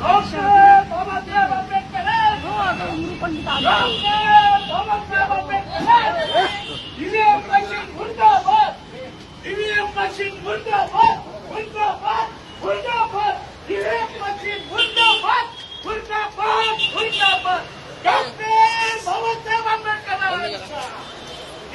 doctor Babasaheb Ambedkar Babasaheb Ambedkar EVM machine मुर्दाबाद EVM machine मुर्दाबाद मुर्दाबाद मुर्दाबाद ईव्हीएम मशीन मुर्दाबाद मुर्दाबाद मुर्दाबाद doctor Babasaheb Ambedkar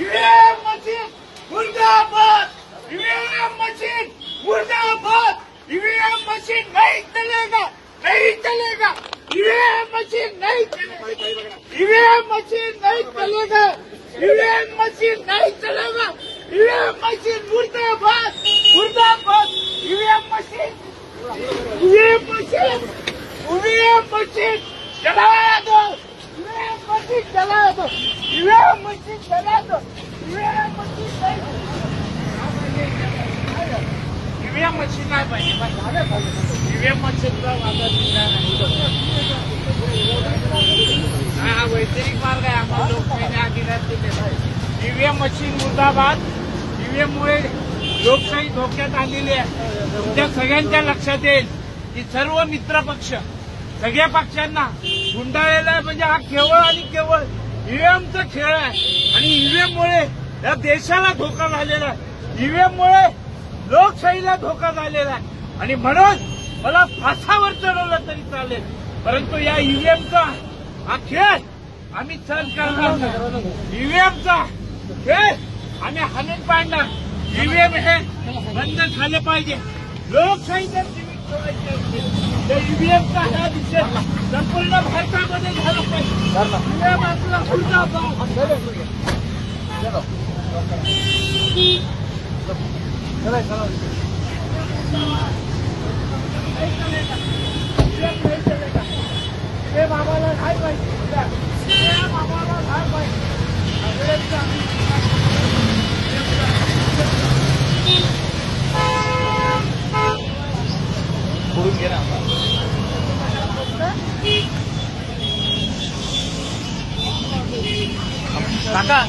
EVM machine मुर्दाबाद ईवीएम मशीन मुर्दाबाद ईवीएम मशीन नहीं चलेगा नहीं चलेगा ईवीएम मशीन नहीं चलेगा ईवीएम मशीन नहीं चलेगा ईवीएम मशीन नहीं चलेगा ईवीएम मशीन मुर्दाबाद मुर्दाबाद ईवीएम मशीन चला दो ईवीएम मशीन चला दो ईवीएम मशीन चला दो ईवीएम मशीन नहीं ईव्हीएम मशीन नाही पाहिजे ईव्हीएम मशीनचा वादा हा वैचारिक मार्ग आहे आम्हाला लोकशाहीने अधिकार दिले ईव्हीएम मशीन मुर्दाबाद ईव्हीएममुळे लोकशाही धोक्यात आलेली आहे तुमच्या सगळ्यांच्या लक्षात येईल की सर्व मित्र पक्ष सगळ्या पक्षांना गुंडाळलेला आहे म्हणजे हा केवळ आणि केवळ ईव्हीएमचा खेळ आहे आणि ईव्हीएममुळे या देशाला धोका झालेला आहे ईव्हीएममुळे लोकशाहीला धोका झालेला आहे आणि म्हणून मला फासावर चढवलं तरी चालेल परंतु या ईव्हीएमचा हा खेळ आम्ही सहन करणार नाही ईव्हीएमचा खेळ आम्ही हाणून पाडणार ईव्हीएम हे बंद झाले पाहिजे लोकशाही जर जीवित ठेवायची असेल तर ईव्हीएमचा हा विषय संपूर्ण भारतामध्ये झाला पाहिजे ईव्हीएम आपला मुर्दाबाद बाबाला काय पाहिजे बाबाला काय पाहिजे फोडून घे ना काका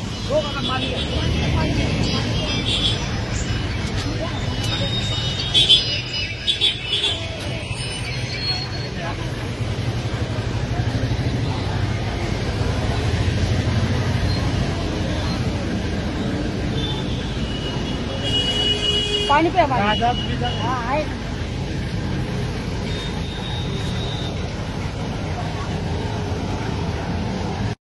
पानी पे आहे